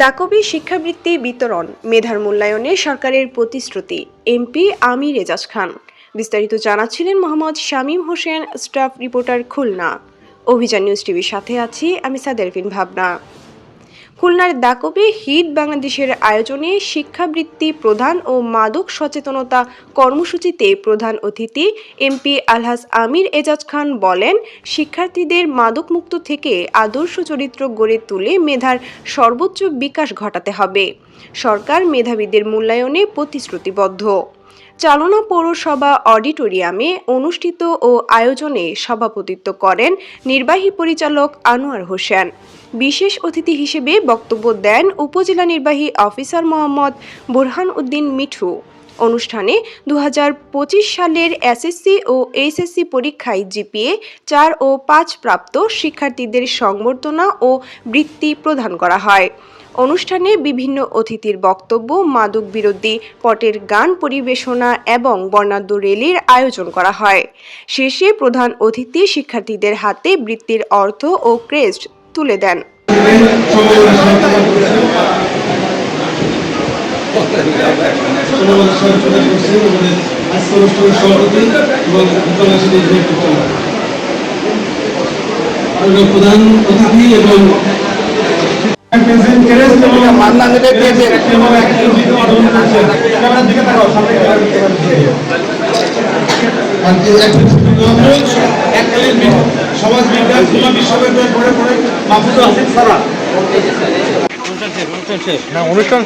দাকবি শিক্ষাবৃত্তি বিতরণ, মেধার মূল্যায়নে সরকারের প্রতিশ্রুতি। এমপি আমির এজাজ খান। বিস্তারিত জানাচ্ছিলেন মোহাম্মদ শামীম হোসেন, স্টাফ রিপোর্টার, খুলনা। অভিযান নিউজ টিভির সাথে আছি আমি সাদেরফিন ভাবনা। খুলনার দাকবে হিট বাংলাদেশের আয়োজনে শিক্ষাবৃত্তি প্রদান ও মাদক সচেতনতা কর্মসূচিতে প্রধান অতিথি এমপি আলহাজ আমির এজাজ খান বলেন, শিক্ষার্থীদের মাদকমুক্ত থেকে আদর্শ চরিত্র গড়ে তুলে মেধার সর্বোচ্চ বিকাশ ঘটাতে হবে। সরকার মেধাবীদের মূল্যায়নে প্রতিশ্রুতিবদ্ধ। চালনা পৌরসভা অডিটোরিয়ামে অনুষ্ঠিত ও আয়োজনে সভাপতিত্ব করেন নির্বাহী পরিচালক আনোয়ার হোসেন। বিশেষ অতিথি হিসেবে বক্তব্য দেন উপজেলা নির্বাহী অফিসার মোহাম্মদ বুরহান উদ্দিন মিঠু। অনুষ্ঠানে 2025 সালের এসএসসি ও এইচএসসি পরীক্ষায় জিপিএ 4 ও 5 প্রাপ্ত শিক্ষার্থীদের সংবর্ধনা ও বৃত্তি প্রদান করা হয়। অনুষ্ঠানে বিভিন্ন অতিথির বক্তব্য, মাদক বিরোধী পটের গান পরিবেশনা এবং বর্ণাঢ্য র্যালির আয়োজন করা হয়। শেষে প্রধান অতিথি শিক্ষার্থীদের হাতে বৃত্তির অর্থ ও ক্রেস্ট তুলে দেন। প্রধান অতিথি এবং সমাজ বিজ্ঞান খুলনা বিশ্ববিদ্যালয় পড়ে পড়ে মাহফুজুল হাসান সারা অনুষ্ঠান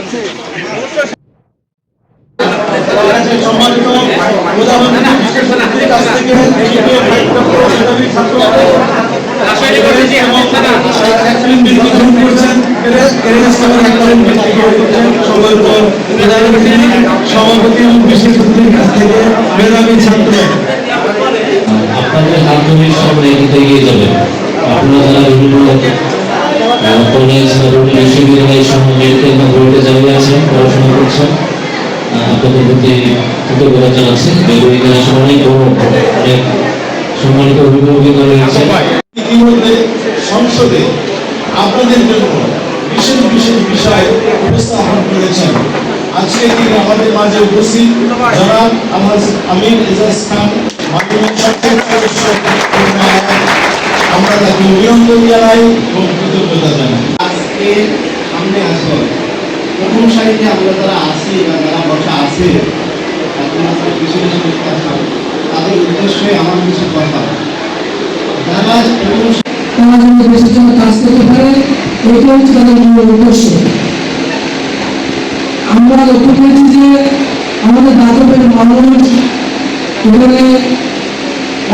সম্মানিত সভাপতি এবং বিশেষ অতিথির কাছ থেকে মেধাবী ছাত্র আপনাদের মাধ্যমে সব এগিয়ে এগিয়ে যাবে। আপনারা যারা বিভিন্ন কলেজ বিশ্ববিদ্যালয় সমন্বয়কে বোর্ডে জানিয়ে আছেন, পড়াশোনা করছেন, আপনাদের প্রতি কৃতজ্ঞতা জানাচ্ছি। এখানে অনেক অনেক সম্মানিত অভিভাবকরা রয়েছে। ইতিমধ্যে সংসদে আপনাদের জন্য বিশেষ বিশেষ বিষয় উপস্থাপন করেছেন। আজকে তিনি আমাদের মাঝে উপস্থিত জনাব আলহাজ আমির এজাজ খান, মাধ্যমিক সরকারের সদস্য। আমরা তাকে অভিনন্দন জানাই এবং কৃতজ্ঞতা জানাই। আজকে সামনে আসল প্রথম সারিতে আমরা যারা আছি বা যারা বসা আছে তাদের উদ্দেশ্যে আমার কিছু কথা, যারা তারা যেন দেশের জন্য কাজ করতে পারে, এটা হচ্ছে তাদের মূল উদ্দেশ্য। আমরা লক্ষ্য করেছি যে আমাদের দাতব্যের মানুষ এখানে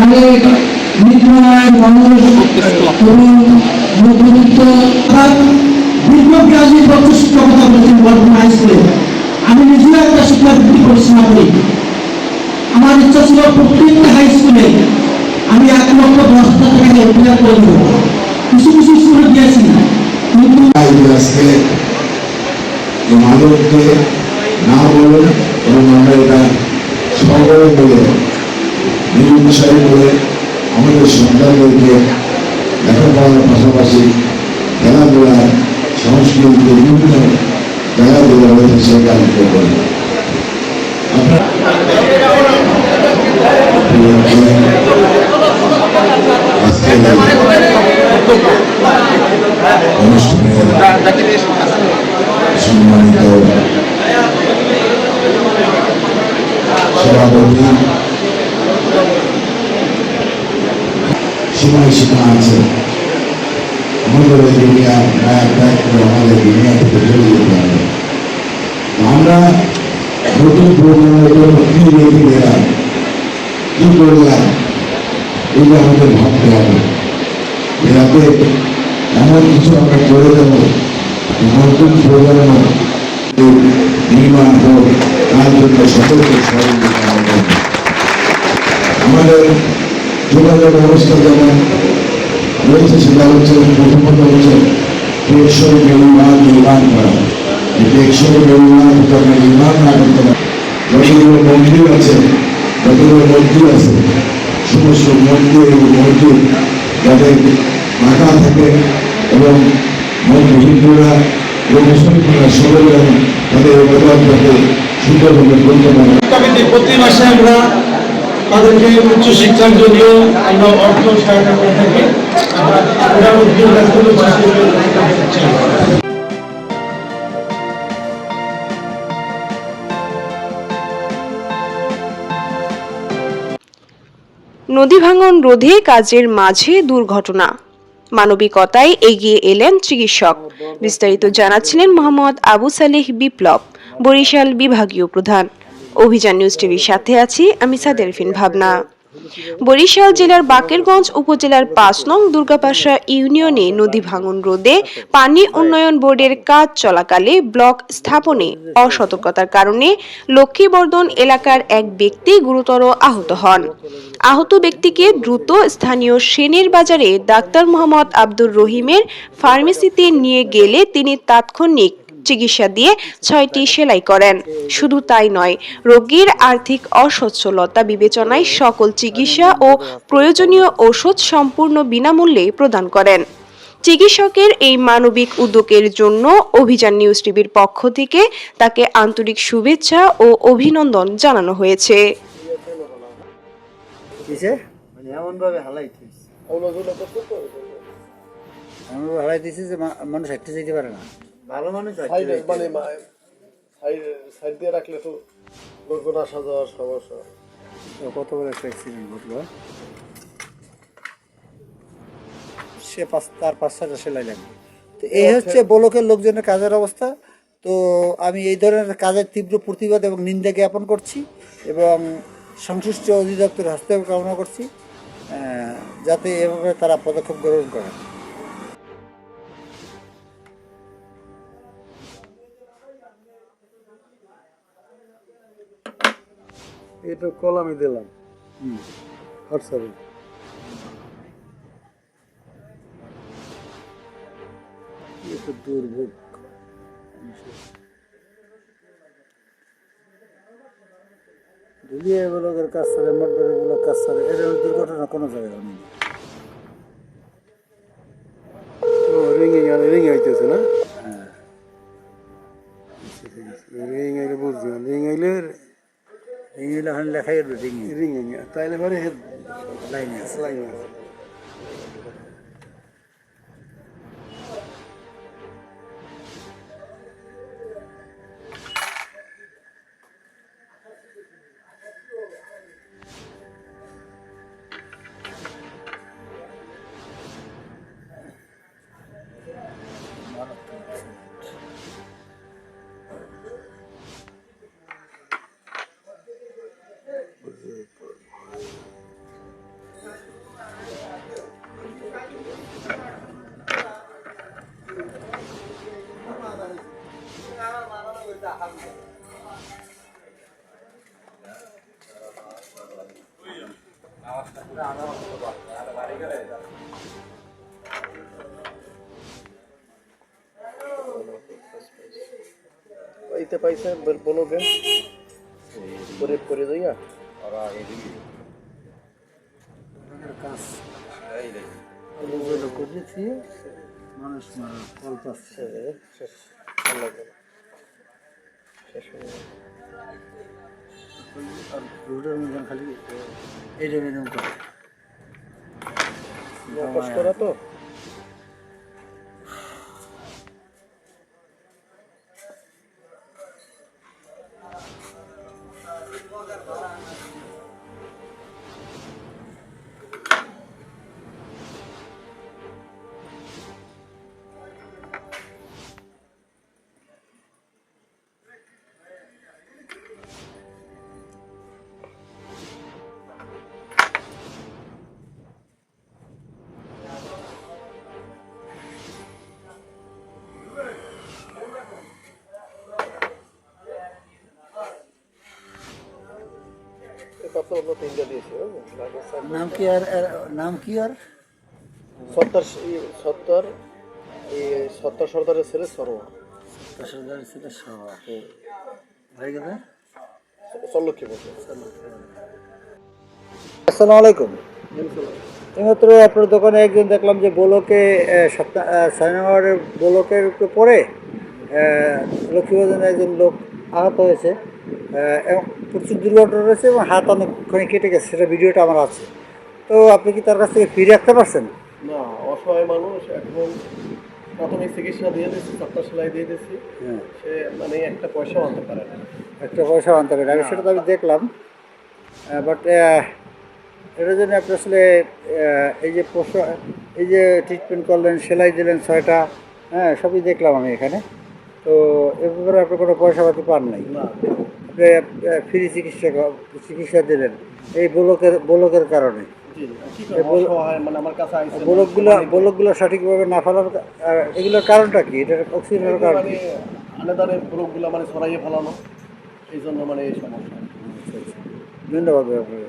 অনেক নির্ণয় মানুষ এবং মধ্যবিত্ত দীর্ঘজ্ঞানী পক্ষ শিক্ষকতা করেছেন বর্তমান হাই স্কুলে। আমি নিজেও একটা শিক্ষাবৃত্তি পরিচালনা করি। আমার ইচ্ছা ছিল প্রত্যেকটা হাই স্কুলে আমি 1,10,000 টাকা এপ্লাই করে দেব। কিছু কিছু স্কুলে দিয়েছি, কিন্তু আজকে মাদককে না বলুন এবং আমরা এটা সকলে মিলে নির্বিচারে করে আমাদের সন্তানদেরকে লেখাপড়ার পাশাপাশি খেলাধুলা, সংস্কৃতিতে বিভিন্ন খেলাধুলা রয়েছে সে কাজকে করি। অনুষ্ঠানের সম্মানিত সভাপতি, সীমায় সীমা আছে। আমাদের ওই দুনিয়া আমাদের দুনিয়া থেকে চলে যেতে হবে। আমরা নতুন প্রজন্মের জন্য কি রেখে গেলাম, কি করলাম, এগুলো আমাদের ভাবতে হবে। যাতে এমন কিছু আমরা করে দেবো নতুন প্রজন্ম নির্মাণ হোক, তার জন্য সকলকে সহযোগিতা হবে। আমাদের যোগাযোগ ব্যবস্থা যেমন রয়েছে সেটা হচ্ছে প্রথমত হচ্ছে টেকসই মেরুমান নির্মাণ করা। এই টেকসই মেরুমান আমরা নির্মাণ না করতে পারি, যতগুলো মন্দির আছে সমস্ত মন্দির এবং মসজিদ যাতে ফাঁকা থাকে এবং হিন্দুরা এবং শ্রমিকরা সবাই যেন তাদের অবদানটাকে সুন্দরভাবে বলতে পারে। কমিটি প্রতি মাসে আমরা তাদেরকে উচ্চশিক্ষার জন্য আমরা অর্থ সহায়তা করে থাকি। আমরা উদ্যোগ কাজগুলো চাকরি নদী ভাঙন রোধে কাজের মাঝে দুর্ঘটনা, মানবিকতায় এগিয়ে এলেন চিকিৎসক। বিস্তারিত জানাচ্ছিলেন মোহাম্মদ আবু সালেহ বিপ্লব, বরিশাল বিভাগীয় প্রধান। অভিযান নিউজ টিভির সাথে আছি আমি সাদেরফিন ভাবনা। বরিশাল জেলার বাকেরগঞ্জ উপজেলার ৫ নং দুর্গাপাশা ইউনিয়নে নদী ভাঙন রোধে পানি উন্নয়ন বোর্ডের কাজ চলাকালে ব্লক স্থাপনে অসতর্কতার কারণে লক্ষ্মীবর্ধন এলাকার এক ব্যক্তি গুরুতর আহত হন। আহত ব্যক্তিকে দ্রুত স্থানীয় সেনের বাজারে ডাক্তার মোহাম্মদ আব্দুর রহিমের ফার্মেসিতে নিয়ে গেলে তিনি তাৎক্ষণিক চিকিৎসা দিয়ে ৬টি সেলাই করেন। শুধু তাই নয়, রোগীর আর্থিক অসচ্ছলতা বিবেচনায় সকল চিকিৎসা ও প্রয়োজনীয় ওষুধ সম্পূর্ণ বিনামূল্যে প্রদান করেন। চিকিৎসকের এই মানবিক উদ্যোগের জন্য অভিযান নিউজ টিভির পক্ষ থেকে তাকে আন্তরিক শুভেচ্ছা ও অভিনন্দন জানানো হয়েছে। মানে এমনভাবে হালাই দিয়েছে যে মানুষ হাঁটতে যেতে পারে না। ভালো মানুষ মানে সাইড দিয়ে রাখলে তো লোকজন আসা যাওয়ার সমস্যা। কত বড় একটা অ্যাক্সিডেন্ট ঘটলো। সে তার ৫-৬টা সেলাই লাগবে। তো এই হচ্ছে ব্লকের লোকজনের কাজের অবস্থা। তো আমি এই ধরনের কাজের তীব্র প্রতিবাদ এবং নিন্দা জ্ঞাপন করছি এবং সংশ্লিষ্ট অধিদপ্তরের হস্তক্ষেপ কামনা করছি, যাতে এভাবে তারা পদক্ষেপ গ্রহণ করে। এটা কল আমি দিলাম হোয়াটসঅ্যাপে। দুর্ভোগ ধুলিয়ে ব্লকের কাজ করে, মঠবাড়ি ব্লক কাজ করে, এরকম দুর্ঘটনা কোনো জায়গায় নেই। রিং আইতেছে না? রিং আইলে বুঝছি, রিং আইলে এখন লেখাই রিং রিং তাইলে পরে লাইনে আছে। পাইতে পাইছে বলবে করে যাইয়া কাজ করেছি, মানুষ ফল পাচ্ছে। রোডের মধ্যে খালি এরকম করা তো নাম কি? আর নাম কি? আর সত্তর সর্দারের ছেলে সরোয়া। সর্দারের ছেলে সরোয়া হয়ে গেছে। আসসালামু আলাইকুম। এইমাত্র আপনার দোকানে একজন দেখলাম যে ব্লকে 6 নম্বরের ব্লকের পরে লক্ষ্মীবাজারে একজন লোক আহত হয়েছে এবং প্রচুর দুর্ঘটনা রয়েছে এবং হাত অনেকখানি কেটে গেছে, সেটা ভিডিওটা আমার আছে। তো আপনি কি তার কাছ থেকে ফিরে রাখতে পারছেন? না, অসহায় মানুষ, এখন প্রাথমিক চিকিৎসা দিয়ে দিচ্ছি, চারটা সেলাই দিয়ে দিচ্ছি, হ্যাঁ, সে মানে একটা পয়সাও আনতে পারে না। একটা পয়সা আনতে পারে, আমি সেটা তো আমি দেখলাম। বাট এটার জন্য আপনি আসলে এই যে এই যে ট্রিটমেন্ট করলেন, সেলাই দিলেন 6টা, হ্যাঁ সবই দেখলাম আমি এখানে। তো এ ব্যাপারে আপনি কোনো পয়সা পাতি পান নাই, না, আপনি ফ্রি চিকিৎসা দিলেন এই ব্লকের কারণে। জি, কি করবো, অসহায় মানে আমার কাছে আইছে ব্লকগুলো সঠিকভাবে না ফেলার এগুলোর কারণটা কি? এটার অক্সিজেনের কারণ মানে কি? আলাদারে রোগগুলো মানে ছড়াইয়ে ফেলানো, এই জন্য মানে এই সমস্যা। আচ্ছা, আচ্ছা। ধন্যবাদ আপনাকে।